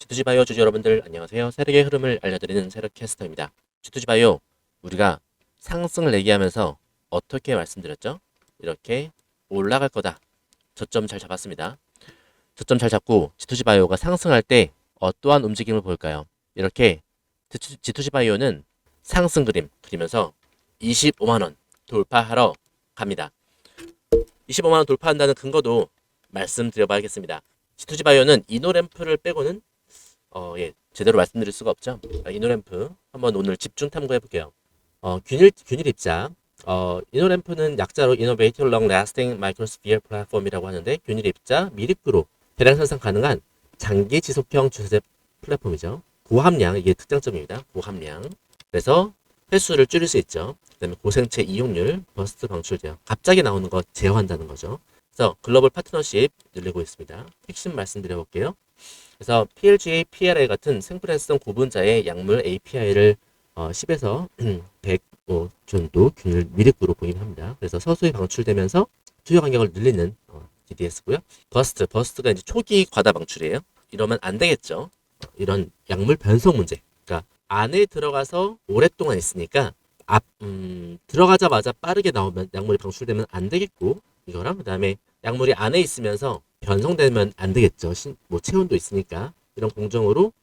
G2G바이오 주주 여러분들 안녕하세요. 세력의 흐름을 알려드리는 세력캐스터입니다. G2G바이오 우리가 상승을 얘기하면서 어떻게 말씀드렸죠? 이렇게 올라갈 거다. 저점 잘 잡았습니다. 저점 잘 잡고 G2G바이오가 상승할 때 어떠한 움직임을 볼까요? 이렇게 G2G바이오는 상승 그림 그리면서 25만원 돌파하러 갑니다. 25만원 돌파한다는 근거도 말씀드려봐야겠습니다. G2G바이오는 이노램프를 빼고는 제대로 말씀드릴 수가 없죠. 이노램프 한번 오늘 집중 탐구해 볼게요. 균일 입자. 이노램프는 약자로 Innovative Long Lasting Microsphere Platform이라고 하는데 균일 입자 미립구로 대량 생산 가능한 장기 지속형 주사제 플랫폼이죠. 고함량 이게 특장점입니다. 고함량. 그래서 횟수를 줄일 수 있죠. 그다음에 고생체 이용률, 버스트 방출 제어. 갑자기 나오는 거 제어한다는 거죠. 그래서 글로벌 파트너십 늘리고 있습니다. 핵심 말씀드려 볼게요. 그래서 PLGA, PLA 같은 생프레성 구분자의 약물 API를 10에서 100 정도 균일 미립구로 보임합니다. 그래서 서서히 방출되면서 투여 간격을 늘리는 DDS고요. 버스트가 이제 초기 과다 방출이에요. 이러면 안 되겠죠. 이런 약물 변성 문제. 그러니까 안에 들어가서 오랫동안 있으니까 들어가자마자 빠르게 나오면 약물이 방출되면 안 되겠고 이거랑 그다음에 약물이 안에 있으면서 변성되면 안 되겠죠. 체온도 있으니까 이런 공정으로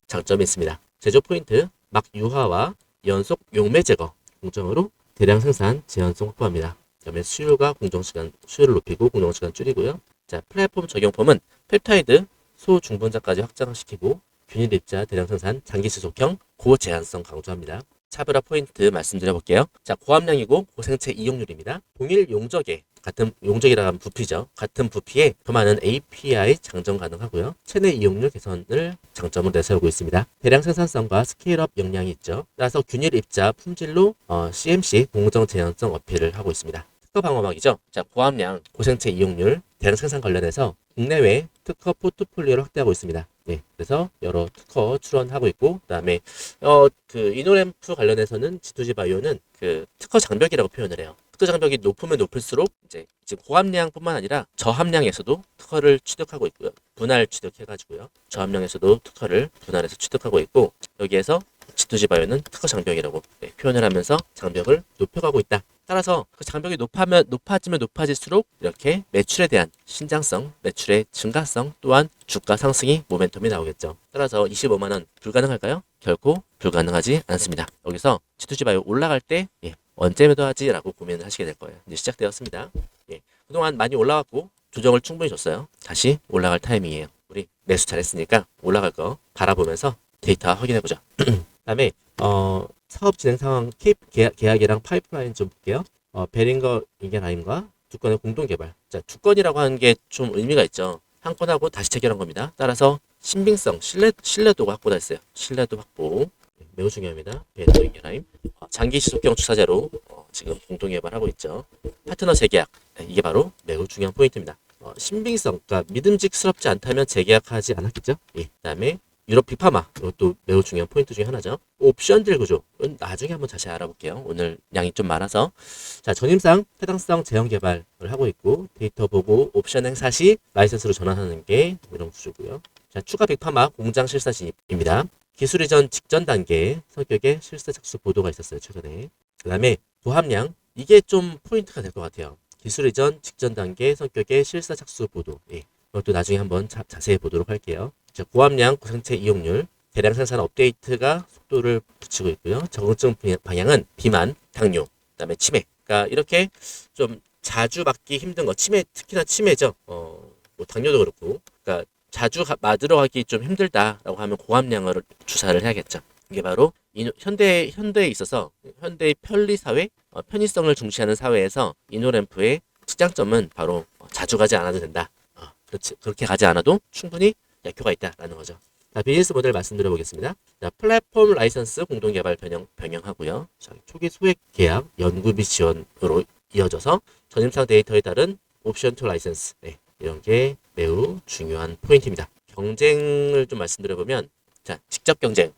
장점이 있습니다. 제조 포인트 막 유화와 연속 용매 제거 공정으로 대량 생산 제한성 확보합니다. 그다음에 수요를 높이고 공정 시간 줄이고요. 자, 플랫폼 적용폼은 펩타이드 소중분자까지 확장시키고 균일 입자 대량 생산 장기 지속형 고제한성 강조합니다. 차별화 포인트 말씀드려 볼게요. 자, 고함량이고 고생체 이용률입니다. 동일 용적에 같은 용적이라 하면 부피죠. 같은 부피에 더 많은 API 장전 가능하고요. 체내 이용률 개선을 장점으로 내세우고 있습니다. 대량 생산성과 스케일업 역량이 있죠. 따라서 균일 입자 품질로 CMC 공정 제한성 어필을 하고 있습니다. 특허 방어막이죠. 자, 고함량, 고생체 이용률, 대량 생산 관련해서 국내외 특허 포트폴리오를 확대하고 있습니다. 그래서 여러 특허 출원하고 있고, 그다음에 이노램프 관련해서는 G2G바이오는 그 특허 장벽이라고 표현을 해요. 특허 장벽이 높으면 높을수록 이제 고함량뿐만 아니라 저함량에서도 특허를 취득하고 있고요. 분할 취득해가지고요. 저함량에서도 특허를 분할해서 취득하고 있고, 여기에서 G2G바이오는 특허 장벽이라고 표현을 하면서 장벽을 높여가고 있다. 따라서 그 장벽이 높아지면 높아질수록 이렇게 매출에 대한 신장성, 매출의 증가성 또한 주가 상승이 모멘텀이 나오겠죠. 따라서 25만원 불가능할까요? 결코 불가능하지 않습니다. 여기서 G2G바이오 올라갈 때 언제 매도하지? 라고 고민을 하시게 될 거예요. 이제 시작되었습니다. 그동안 많이 올라갔고 조정을 충분히 줬어요. 다시 올라갈 타이밍이에요. 우리 매수 잘했으니까 올라갈 거 바라보면서 데이터 확인해보자. 그다음에 사업 진행 상황 계약이랑 파이프라인 좀 볼게요. 베링거 인게라임과 두 건의 공동 개발. 자, 두 건이라고 하는 게 좀 의미가 있죠. 한 건하고 다시 체결한 겁니다. 따라서 신빙성, 신뢰도가 확보가 됐어요. 신뢰도 확보 매우 중요합니다. 베링거 인게라임 장기 지속형 주사제로 지금 공동 개발하고 있죠. 파트너 재계약 이게 바로 매우 중요한 포인트입니다. 신빙성, 그러니까 믿음직스럽지 않다면 재계약하지 않았겠죠. 그다음에 유럽 빅파마 이것도 매우 중요한 포인트 중에 하나죠. 옵션들 구조는 나중에 한번 자세히 알아볼게요. 오늘 양이 좀 많아서. 자, 전임상 해당성 제형 개발을 하고 있고 데이터 보고 옵션 행사 시 라이선스로 전환하는 게 이런 구조고요. 자, 추가 빅파마 공장 실사 진입입니다. 기술 이전 직전 단계 성격의 실사 착수 보도가 있었어요. 최근에. 그 다음에 고함량 이게 좀 포인트가 될 것 같아요. 기술 이전 직전 단계 성격의 실사 착수 보도. 이것도 나중에 한번 자세히 보도록 할게요. 자, 고함량 고생체 이용률 대량 생산 업데이트가 속도를 붙이고 있고요. 적응증 방향은 비만, 당뇨, 그다음에 치매. 그러니까 이렇게 좀 자주 맞기 힘든 거, 특히나 치매죠. 당뇨도 그렇고. 그러니까 자주 맞으러 가기 좀 힘들다라고 하면 고함량을 주사를 해야겠죠. 이게 바로 현대에 있어서 현대의 편리 사회, 편의성을 중시하는 사회에서 이노램프의 특장점은 바로 자주 가지 않아도 된다. 그렇게 가지 않아도 충분히 약효가 있다라는 거죠. 자, 비즈니스 모델 말씀드려 보겠습니다. 자, 플랫폼 라이선스 공동 개발 병행하고요. 자, 초기 소액 계약 연구비 지원으로 이어져서 전임상 데이터에 따른 옵션 투 라이선스. 이런 게 매우 중요한 포인트입니다. 경쟁을 좀 말씀드려 보면, 자, 직접 경쟁.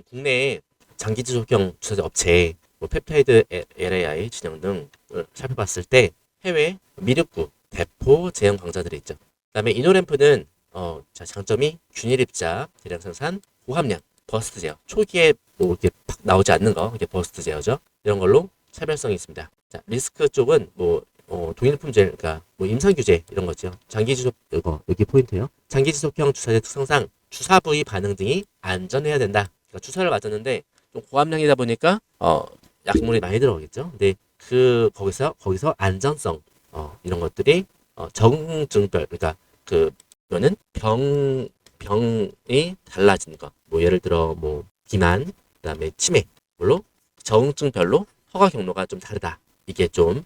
국내에 장기 지속형 주사제 업체, 펩타이드 LAI 진영 등을 살펴봤을 때 해외 미륵구, 대포 제형 강자들이 있죠. 그다음에 이노램프는 자, 장점이 균일 입자, 대량 생산, 고함량, 버스트 제어. 초기에 뭐 이렇게 팍 나오지 않는 거, 이게 버스트 제어죠. 이런 걸로 차별성이 있습니다. 자, 리스크 쪽은 뭐 동일 품질, 그러니까 뭐 임상 규제 이런 거죠. 장기 지속 이거 여기 포인트예요. 장기 지속형 주사제 특성상 주사 부위 반응 등이 안전해야 된다. 그러니까 주사를 맞았는데 좀 고함량이다 보니까 약물이 많이 들어가겠죠. 근데 거기서 안전성 이런 것들이 정증별, 그러니까 이거는 병이 달라진 거. 뭐 예를 들어 뭐 비만, 그다음에 치매, 물로 저응증별로 허가 경로가 좀 다르다. 이게 좀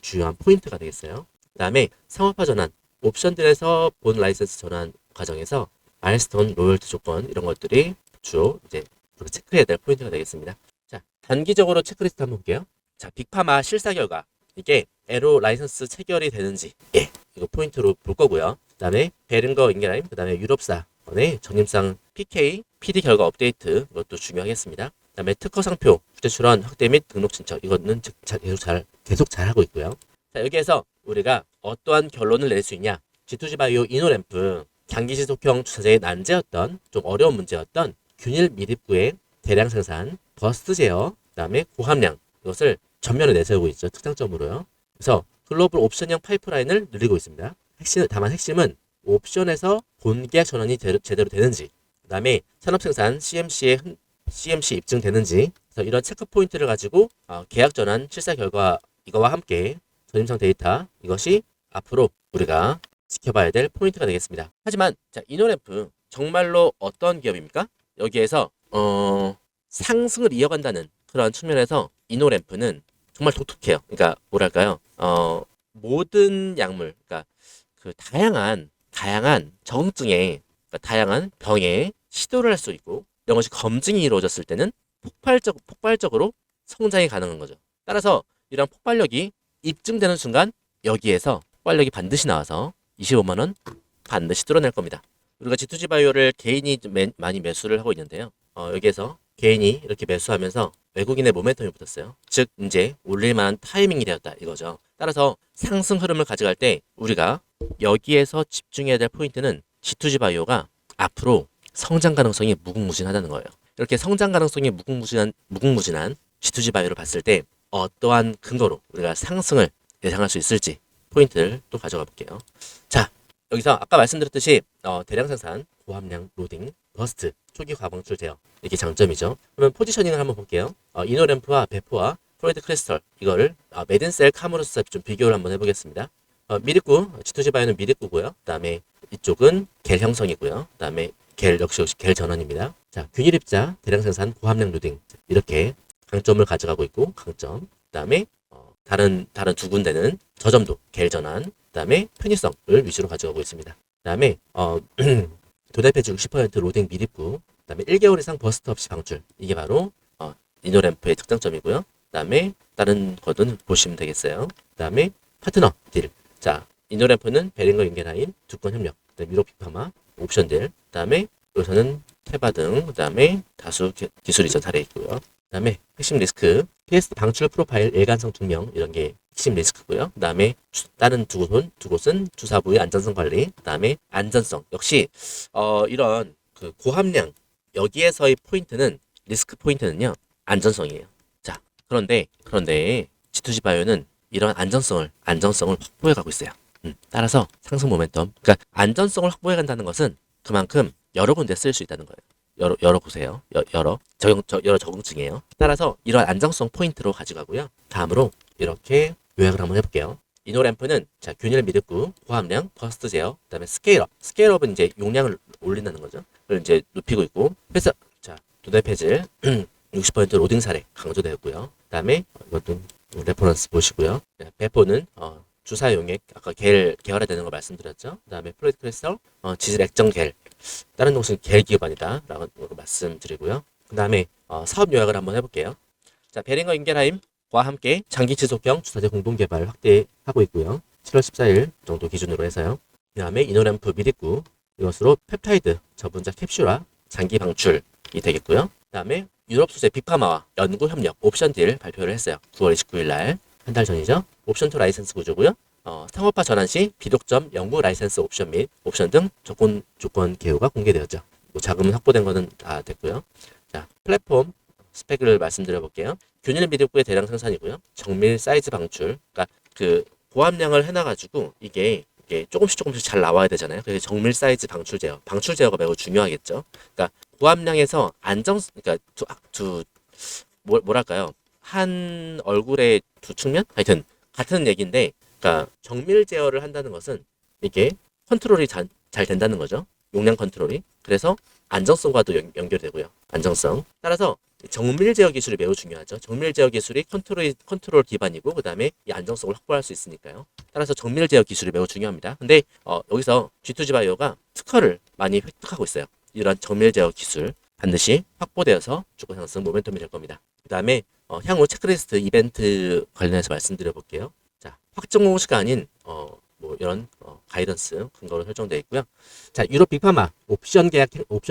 주요한 포인트가 되겠어요. 그다음에 상업화 전환, 옵션들에서 본 라이센스 전환 과정에서 마일스톤, 로열티 조건 이런 것들이 주로 이제 우리가 체크해야 될 포인트가 되겠습니다. 자, 단기적으로 체크리스트 한번 볼게요. 자, 빅파마 실사 결과 이게 에로 라이선스 체결이 되는지 이거 포인트로 볼 거고요. 그다음에 베링거 인게라임, 그다음에 유럽사의 전임상 PK, PD 결과 업데이트 이것도 중요하겠습니다. 그다음에 특허 상표, 주제 출원 확대 및 등록 신청 이거는 계속 잘 하고 있고요. 자, 여기에서 우리가 어떠한 결론을 낼 수 있냐? G2G 바이오 이노램프 장기 지속형 주사제의 난제였던 좀 어려운 문제였던 균일 미립구의 대량 생산, 버스트 제어, 그다음에 고함량 이것을 전면에 내세우고 있죠. 특장점으로요. 그래서 글로벌 옵션형 파이프라인을 늘리고 있습니다. 다만 핵심은 옵션에서 본계약 전환이 제대로 되는지, 그 다음에 산업생산 CMC 입증되는지, 그래서 이런 체크 포인트를 가지고 계약 전환 실사 결과 이거와 함께 전임상 데이터 이것이 앞으로 우리가 지켜봐야 될 포인트가 되겠습니다. 하지만 자, 이노램프 정말로 어떤 기업입니까? 여기에서 상승을 이어간다는 그런 측면에서 이노램프는 정말 독특해요. 그러니까 뭐랄까요? 모든 약물, 그러니까 그 다양한 정증에, 그러니까 다양한 병에 시도를 할 수 있고 이런 것이 검증이 이루어졌을 때는 폭발적으로 성장이 가능한 거죠. 따라서 이런 폭발력이 입증되는 순간 여기에서 폭발력이 반드시 나와서 25만 원 반드시 뚫어낼 겁니다. 우리가 G2G 바이오를 개인이 많이 매수를 하고 있는데요. 여기에서 개인이 이렇게 매수하면서 외국인의 모멘텀이 붙었어요. 즉 이제 올릴만한 타이밍이 되었다 이거죠. 따라서 상승 흐름을 가져갈 때 우리가 여기에서 집중해야 될 포인트는 G2G 바이오가 앞으로 성장 가능성이 무궁무진하다는 거예요. 이렇게 성장 가능성이 무궁무진한 G2G 바이오를 봤을 때 어떠한 근거로 우리가 상승을 예상할 수 있을지 포인트를 또 가져가 볼게요. 자, 여기서 아까 말씀드렸듯이 대량 생산, 고함량 로딩, 버스트, 초기 과방출 제어 이게 장점이죠. 그러면 포지셔닝을 한번 볼게요. 이노램프와 베포와 프로이드 크리스털 이거를 메딘셀 카무루스 좀 비교를 한번 해보겠습니다. 미립구, G2G 바이오는 미립구고요. 그다음에 이쪽은 겔 형성이고요. 그다음에 겔 역시 겔 전환입니다. 자, 균일 입자, 대량 생산, 고함량 로딩 이렇게 강점을 가져가고 있고 강점. 그다음에 다른 두 군데는 저점도 겔 전환, 그다음에 편의성을 위주로 가져가고 있습니다. 그다음에 도달 폐지 60% 로딩 미립구, 그다음에 1개월 이상 버스트 없이 방출 이게 바로 이노램프의 특장점이고요. 그다음에 다른 거는 보시면 되겠어요. 그다음에 파트너 딜. 자, 이노램프는 베링거 인게라임, 두건 협력, 그다음에 유럽 빅파마, 옵션 딜, 그다음에 여기서는 테바 등, 그다음에 다수 기술 이전 사례 있고요. 그다음에 핵심 리스크, PS 방출 프로파일 일관성 증명 이런 게 핵심 리스크고요. 그다음에 다른 두 곳은 주사 부위 안전성 관리, 그다음에 안전성 역시 이런 그 고함량 여기에서의 포인트는 리스크 포인트는요 안전성이에요. 자, 그런데 G2G 바이오는 이런 안전성을 확보해 가고 있어요. 따라서 상승 모멘텀, 그러니까 안전성을 확보해 간다는 것은 그만큼 여러 군데 쓸 수 있다는 거예요. 여러 보세요. 여러 적응증이에요. 따라서 이런 안정성 포인트로 가져가고요. 다음으로 이렇게 요약을 한번 해볼게요. 이노램프는 자, 균일 미립구, 고함량, 버스트 제어, 그다음에 스케일업. 스케일업은 이제 용량을 올린다는 거죠. 그걸 이제 높이고 있고, 그래서 자, 도달 폐질 60% 로딩 사례 강조되었고요. 그다음에 이것도 레퍼런스 보시고요. 배포는 주사 용액 아까 계열화되는 거 말씀드렸죠. 그다음에 프로이드 크리스털 지질 액정 겔, 다른 동식은 겔 기업아니다 라고 말씀드리고요. 그다음에 사업 요약을 한번 해볼게요. 자, 베링거 인겔하임과 함께 장기 지속형 주사제 공동 개발 확대하고 있고요. 7월 14일 정도 기준으로 해서요. 그다음에 이노램프 미립구 이것으로 펩타이드 저분자 캡슐화 장기 방출이 되겠고요. 그다음에 유럽 소재 빅파마와 연구 협력 옵션 딜 발표를 했어요. 9월 29일 날 한 달 전이죠. 옵션 투 라이센스 구조고요. 상업화 전환 시 비독점 연구 라이센스 옵션 및 옵션 등 조건 개요가 공개되었죠. 뭐 자금 확보된 거는 다 됐고요. 자, 플랫폼 스펙을 말씀드려 볼게요. 균일 미륵구의 대량 생산이고요. 정밀 사이즈 방출. 그러니까 그 고함량을 해놔가지고 이게 조금씩 잘 나와야 되잖아요. 그래서 정밀 사이즈 방출 제어. 방출 제어가 매우 중요하겠죠. 그러니까 고함량에서 그러니까 뭐랄까요? 한 얼굴의 두 측면? 하여튼 같은 얘기인데, 그러니까 정밀 제어를 한다는 것은 이게 컨트롤이 잘 된다는 거죠. 용량 컨트롤이. 그래서 안정성과도 연결되고요. 안정성. 따라서 정밀 제어 기술이 매우 중요하죠. 정밀 제어 기술이 컨트롤 기반이고, 그 다음에 이 안정성을 확보할 수 있으니까요. 따라서 정밀 제어 기술이 매우 중요합니다. 근데 여기서 G2G 바이오가 특허를 많이 획득하고 있어요. 이런 정밀 제어 기술 반드시 확보되어서 주가 상승 모멘텀이 될 겁니다. 그 다음에 향후 체크리스트 이벤트 관련해서 말씀드려 볼게요. 자, 확정 공시가 아닌 뭐 이런 가이던스 근거로 설정되어 있고요. 자, 유럽 빅파마 옵션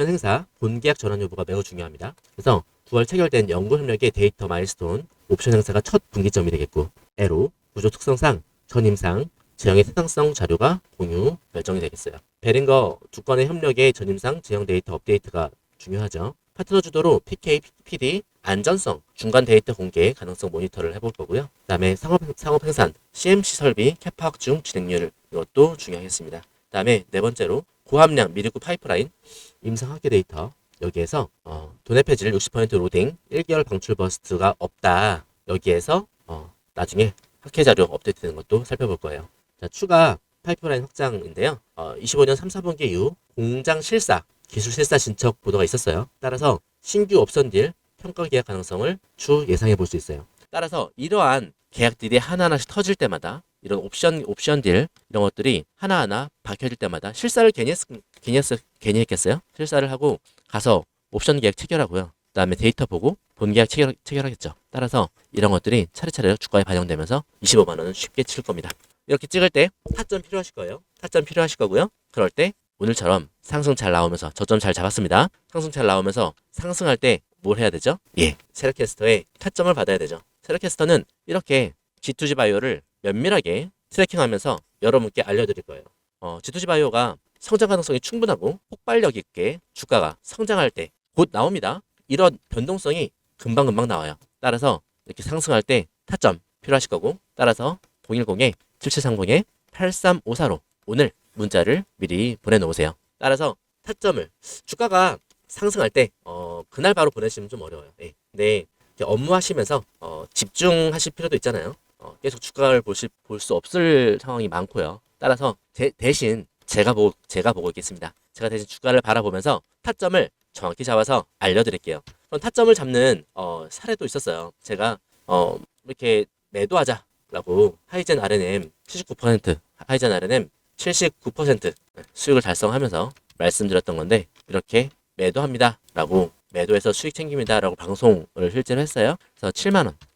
행사 본 계약 전환 여부가 매우 중요합니다. 그래서 9월 체결된 연구 협력의 데이터 마일스톤 옵션 행사가 첫 분기점이 되겠고, 애로 구조 특성상 전임상 제형의 세상성 자료가 공유 결정이 되겠어요. 베링거 두 건의 협력의 전임상 제형 데이터 업데이트가 중요하죠. 파트너 주도로 PK, PD, 안전성, 중간 데이터 공개 가능성 모니터를 해볼 거고요. 그 다음에 상업 생산, CMC 설비, 캐파 확충 진행률, 이것도 중요하겠습니다. 그 다음에 네 번째로 고함량 미륵구 파이프라인, 임상 학계 데이터, 여기에서 도내 폐질 60% 로딩, 1개월 방출 버스트가 없다. 여기에서 나중에 학회 자료 업데이트되는 것도 살펴볼 거예요. 자, 추가 파이프라인 확장인데요. 25년 3, 4분기 이후 공장 실사, 기술 실사 진척 보도가 있었어요. 따라서 신규 옵션 딜 평가 계약 가능성을 추 예상해 볼 수 있어요. 따라서 이러한 계약들이 하나하나씩 터질 때마다 이런 옵션 딜 이런 것들이 하나하나 밝혀질 때마다 실사를 괜히 했겠어요? 실사를 하고 가서 옵션 계약 체결하고요. 그다음에 데이터 보고 본 계약 체결하겠죠. 따라서 이런 것들이 차례차례 주가에 반영되면서 25만 원은 쉽게 칠 겁니다. 이렇게 찍을 때 타점 필요하실 거예요. 타점 필요하실 거고요. 그럴 때 오늘처럼 상승 잘 나오면서 저점 잘 잡았습니다. 상승 잘 나오면서 상승할 때 뭘 해야 되죠? 예, 세력캐스터의 타점을 받아야 되죠. 세력캐스터는 이렇게 G2G 바이오를 면밀하게 트래킹하면서 여러분께 알려드릴 거예요. G2G 바이오가 성장 가능성이 충분하고 폭발력 있게 주가가 성장할 때 곧 나옵니다. 이런 변동성이 금방금방 나와요. 따라서 이렇게 상승할 때 타점 필요하실 거고, 따라서 010-7730-8354로 오늘 문자를 미리 보내놓으세요. 따라서 타점을 주가가 상승할 때 그날 바로 보내시면 좀 어려워요. 예. 근데 업무하시면서 집중하실 필요도 있잖아요. 계속 주가를 볼 수 없을 상황이 많고요. 따라서 대신 제가 보고 있겠습니다. 제가 대신 주가를 바라보면서 타점을 정확히 잡아서 알려드릴게요. 그럼 타점을 잡는 사례도 있었어요. 제가 이렇게 매도하자라고 하이젠 R&M 79%, 하이젠 R&M 79% 수익을 달성하면서 말씀드렸던 건데, 이렇게 매도합니다 라고, 매도해서 수익 챙깁니다 라고 방송을 실제로 했어요. 그래서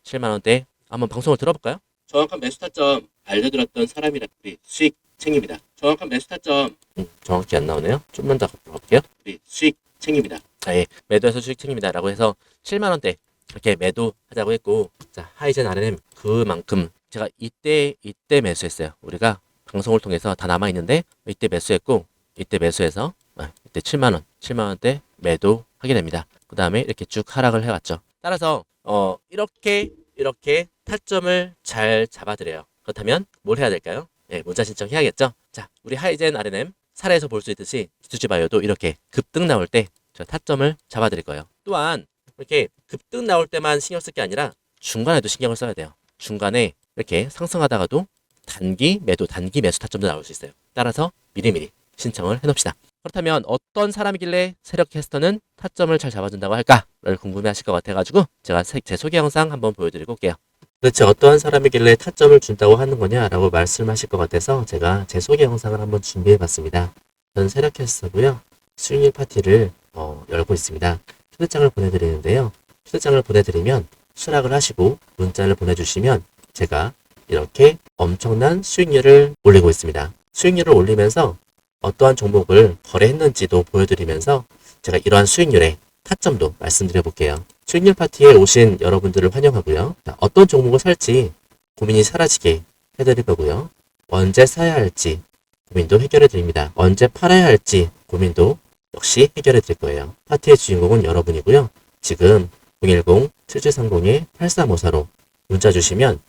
7만원대 한번 방송을 들어볼까요? 정확한 매수 타점 알려드렸던 사람이라 우리 수익 챙깁니다. 정확한 매수 타점 정확히 안 나오네요. 좀만 더 가볼게요. 우리 수익 챙깁니다. 예, 매도해서 수익 챙깁니다 라고 해서 7만원대 이렇게 매도하자고 했고, 자, 하이젠 R&M 그만큼 제가 이때 매수했어요. 우리가 방송을 통해서 다 남아있는데 이때 매수했고, 이때 매수해서 이때 7만원대 매도하게 됩니다. 그 다음에 이렇게 쭉 하락을 해왔죠. 따라서 이렇게 타점을 잘 잡아드려요. 그렇다면 뭘 해야 될까요? 네, 문자 신청해야겠죠. 자, 우리 하이젠 R&M 사례에서 볼 수 있듯이 G2G 바이오도 이렇게 급등 나올 때 저 타점을 잡아드릴 거예요. 또한 이렇게 급등 나올 때만 신경 쓸 게 아니라 중간에도 신경을 써야 돼요. 중간에 이렇게 상승하다가도 단기 매수 타점도 나올 수 있어요. 따라서 미리미리 신청을 해놓읍시다. 그렇다면 어떤 사람이길래 세력 캐스터는 타점을 잘 잡아준다고 할까를 궁금해하실 것 같아가지고 제가 제 소개 영상 한번 보여드리고 올게요. 도대체 어떠한 사람이길래 타점을 준다고 하는 거냐라고 말씀하실 것 같아서 제가 제 소개 영상을 한번 준비해봤습니다. 저는 세력 캐스터고요. 수익률 파티를 열고 있습니다. 초대장을 보내드리는데요. 초대장을 보내드리면 수락을 하시고 문자를 보내주시면 제가 이렇게 엄청난 수익률을 올리고 있습니다. 수익률을 올리면서 어떠한 종목을 거래했는지도 보여드리면서 제가 이러한 수익률의 타점도 말씀드려 볼게요. 수익률 파티에 오신 여러분들을 환영하고요. 어떤 종목을 살지 고민이 사라지게 해드릴 거고요. 언제 사야 할지 고민도 해결해 드립니다. 언제 팔아야 할지 고민도 역시 해결해 드릴 거예요. 파티의 주인공은 여러분이고요. 지금 010-7730-8354로 문자 주시면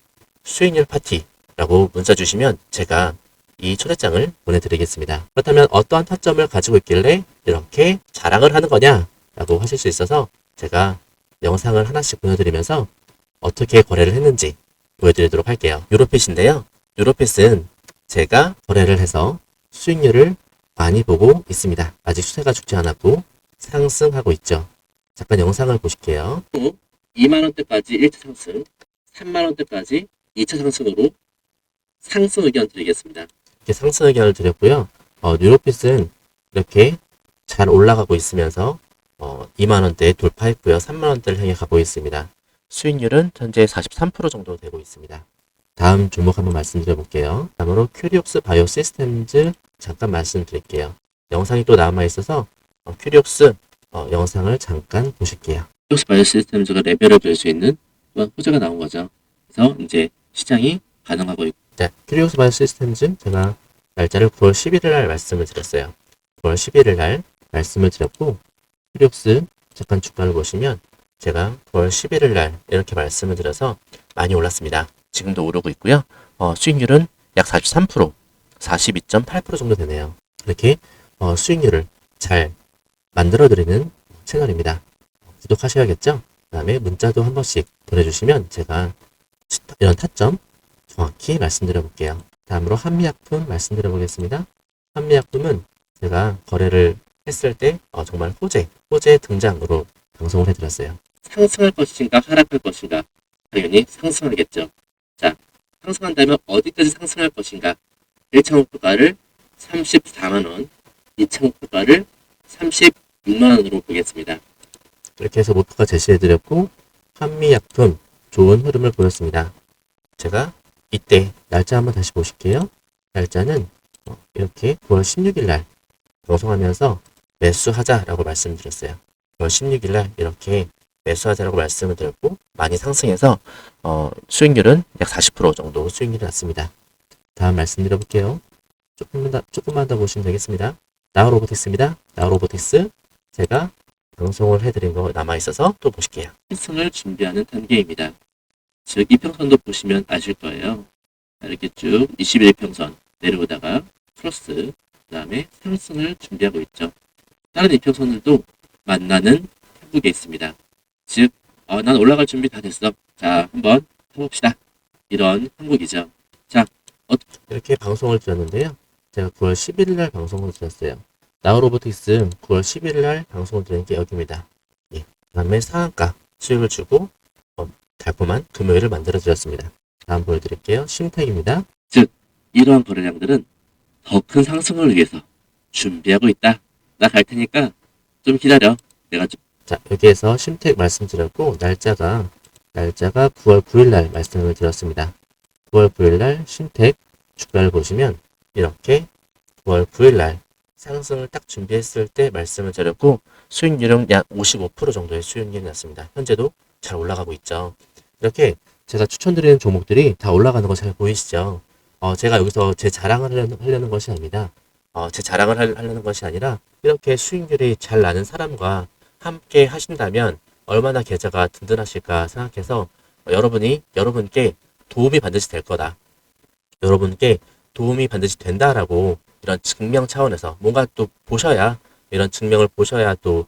수익률 파티라고 문자 주시면 제가 이 초대장을 보내드리겠습니다. 그렇다면 어떠한 타점을 가지고 있길래 이렇게 자랑을 하는 거냐 라고 하실 수 있어서 제가 영상을 하나씩 보여드리면서 어떻게 거래를 했는지 보여드리도록 할게요. 유로핏인데요. 유로핏은 제가 거래를 해서 수익률을 많이 보고 있습니다. 아직 추세가 죽지 않았고 상승하고 있죠. 잠깐 영상을 보실게요. 2만원대까지 1차 상승, 3만원대까지 2차 상승으로 상승 의견 드리겠습니다. 이렇게 상승 의견을 드렸고요. 뉴로핏은 이렇게 잘 올라가고 있으면서 2만원대 돌파했고요. 3만원대를 향해 가고 있습니다. 수익률은 현재 43% 정도 되고 있습니다. 다음 종목 한번 말씀드려 볼게요. 다음으로 큐리옥스 바이오 시스템즈 잠깐 말씀드릴게요. 영상이 또 남아 있어서 큐리옥스 영상을 잠깐 보실게요. 큐리옥스 바이오 시스템즈가 레벨을 볼 수 있는 호재가 나온 거죠. 그래서 이제 시장이 반응하고 있고. 자, 큐리옥스 바이오 시스템즈 제가 날짜를 9월 11일 날 말씀을 드렸어요. 9월 11일 날 말씀을 드렸고 큐리옥스 잠깐 주가를 보시면 제가 9월 11일 날 이렇게 말씀을 드려서 많이 올랐습니다. 지금도 오르고 있고요. 수익률은 약 43%, 42.8% 정도 되네요. 이렇게 수익률을 잘 만들어드리는 채널입니다. 구독하셔야겠죠? 그 다음에 문자도 한 번씩 보내주시면 제가 이런 타점 정확히 말씀드려 볼게요. 다음으로 한미약품 말씀드려 보겠습니다. 한미약품은 제가 거래를 했을 때 정말 호재 등장으로 방송을 해드렸어요. 상승할 것인가 하락할 것인가? 당연히 상승하겠죠. 자, 상승한다면 어디까지 상승할 것인가? 1차 목표가를 34만원, 2차 목표가를 36만원으로 보겠습니다. 이렇게 해서 목표가 제시해드렸고 한미약품 좋은 흐름을 보였습니다. 제가 이때 날짜 한번 다시 보실게요. 날짜는 이렇게 9월 16일 날 방송하면서 매수하자라고 말씀드렸어요. 9월 16일 날 이렇게 매수하자라고 말씀을 드렸고 많이 상승해서 수익률은 약 40% 정도 수익률이 났습니다. 다음 말씀드려 볼게요. 조금만 더 보시면 되겠습니다. 나우로보틱스입니다. 나우로보틱스 제가 방송을 해드린 거 남아있어서 또 보실게요. 상승을 준비하는 단계입니다. 즉 이평선도 보시면 아실 거예요. 이렇게 쭉 21평선 내려오다가 플러스 그 다음에 상승을 준비하고 있죠. 다른 이평선들도 만나는 한국에 있습니다. 즉 난 올라갈 준비 다 됐어. 자 한번 해봅시다. 이런 한국이죠. 자 이렇게 방송을 드렸는데요. 제가 9월 11일 날 방송을 드렸어요. 나우로보틱스 9월 11일 날 방송을 드린 게 여기입니다. 예. 그 다음에 상한가 수익을 주고 달콤한 금요일을 만들어 드렸습니다. 다음 보여드릴게요. 심택입니다. 즉 이러한 거래량들은 더 큰 상승을 위해서 준비하고 있다. 나 갈 테니까 좀 기다려. 내가 좀. 자 여기에서 심택 말씀드렸고 날짜가 9월 9일 날 말씀을 드렸습니다. 9월 9일 날 심택 주가를 보시면 이렇게 9월 9일 날 상승을 딱 준비했을 때 말씀을 드렸고 수익률은 약 55% 정도의 수익률이 났습니다. 현재도 잘 올라가고 있죠. 이렇게 제가 추천드리는 종목들이 다 올라가는 거 잘 보이시죠? 제가 여기서 제 자랑을 하려는 것이 아닙니다. 제 자랑을 하려는 것이 아니라 이렇게 수익률이 잘 나는 사람과 함께 하신다면 얼마나 계좌가 든든하실까 생각해서 여러분께 도움이 반드시 될 거다. 여러분께 도움이 반드시 된다라고 이런 증명 차원에서 뭔가 또 보셔야 이런 증명을 보셔야 또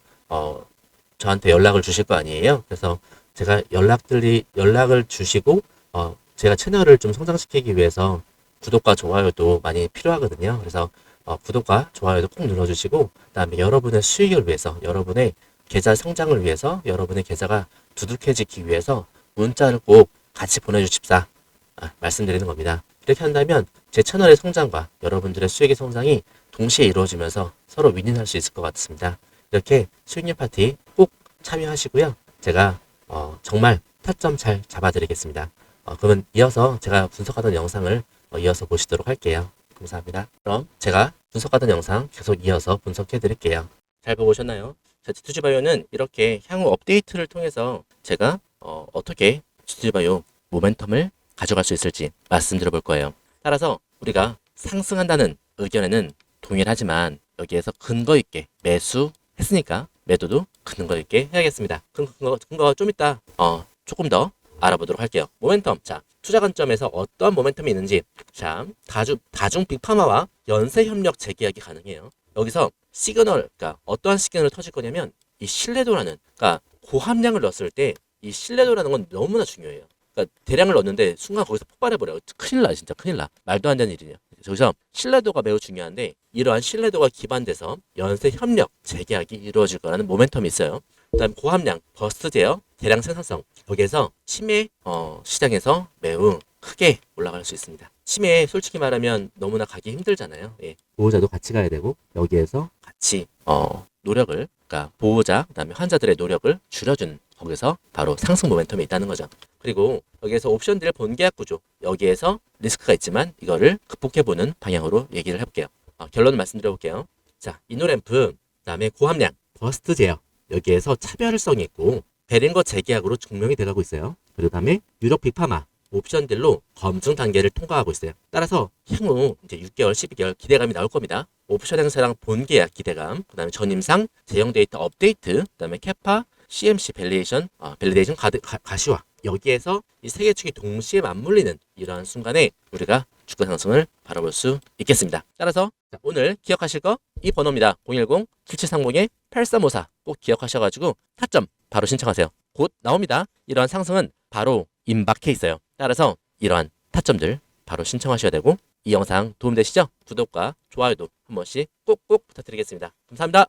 저한테 연락을 주실 거 아니에요. 그래서 제가 연락을 주시고 제가 채널을 좀 성장시키기 위해서 구독과 좋아요도 많이 필요하거든요. 그래서 구독과 좋아요도 꼭 눌러주시고 그다음에 여러분의 수익을 위해서 여러분의 계좌 성장을 위해서 여러분의 계좌가 두둑해지기 위해서 문자를 꼭 같이 보내주십사 말씀드리는 겁니다. 이렇게 한다면 제 채널의 성장과 여러분들의 수익의 성장이 동시에 이루어지면서 서로 윈윈할 수 있을 것 같습니다. 이렇게 수익률 파티 꼭 참여하시고요. 제가 정말 타점 잘 잡아드리겠습니다. 그러면 이어서 제가 분석하던 영상을 이어서 보시도록 할게요. 감사합니다. 그럼 제가 분석하던 영상 계속 이어서 분석해 드릴게요. 잘 보고 오셨나요? 자, G2G바이오는 이렇게 향후 업데이트를 통해서 제가 어떻게 G2G바이오 모멘텀을 가져갈 수 있을지 말씀드려 볼 거예요. 따라서 우리가 상승한다는 의견에는 동일하지만 여기에서 근거 있게 매수했으니까 매도도 근거 있게 해야겠습니다. 근거가 좀 이따 조금 더 알아보도록 할게요. 모멘텀. 자, 투자 관점에서 어떤 모멘텀이 있는지. 자, 다중 빅파마와 연쇄 협력 재계약이 가능해요. 여기서 시그널, 그러니까 어떠한 시그널을 터질 거냐면 이 신뢰도라는, 그러니까 고함량을 넣었을 때 이 신뢰도라는 건 너무나 중요해요. 그러니까 대량을 넣었는데 순간 거기서 폭발해버려요. 큰일 나, 진짜 큰일 나. 말도 안 되는 일이에요. 여기서 신뢰도가 매우 중요한데 이러한 신뢰도가 기반돼서 연쇄 협력 재계약이 이루어질 거라는 모멘텀이 있어요. 그다음 고함량, 버스트 제어, 대량 생산성. 여기에서 치매 시장에서 매우 크게 올라갈 수 있습니다. 치매에 솔직히 말하면 너무나 가기 힘들잖아요. 예. 보호자도 같이 가야 되고 여기에서 같이 노력을, 그러니까 보호자 그다음에 환자들의 노력을 줄여주는, 거기서 바로 상승 모멘텀이 있다는 거죠. 그리고 여기에서 옵션들 본계약 구조, 여기에서 리스크가 있지만 이거를 극복해보는 방향으로 얘기를 해볼게요. 결론을 말씀드려볼게요. 자, 이노램프, 그다음에 고함량, 버스트 제어, 여기에서 차별성이 있고 베링거 재계약으로 증명이 돼가고 있어요. 그리고 다음에 유력 빅파마 옵션들로 검증 단계를 통과하고 있어요. 따라서 향후 이제 6개월, 12개월 기대감이 나올 겁니다. 옵션 행사랑 본계약 기대감, 그다음에 전임상 제형 데이터 업데이트, 그다음에 캐파, CMC 밸리데이션, 밸리데이션 가시화. 여기에서 이 세 개 축이 동시에 맞물리는 이러한 순간에 우리가 주가 상승을 바라볼 수 있겠습니다. 따라서 자, 오늘 기억하실 거 이 번호입니다. 010-7730-8354 꼭 기억하셔가지고 타점 바로 신청하세요. 곧 나옵니다. 이러한 상승은 바로 임박해 있어요. 따라서 이러한 타점들 바로 신청하셔야 되고, 이 영상 도움되시죠? 구독과 좋아요도 한 번씩 꼭꼭 부탁드리겠습니다. 감사합니다.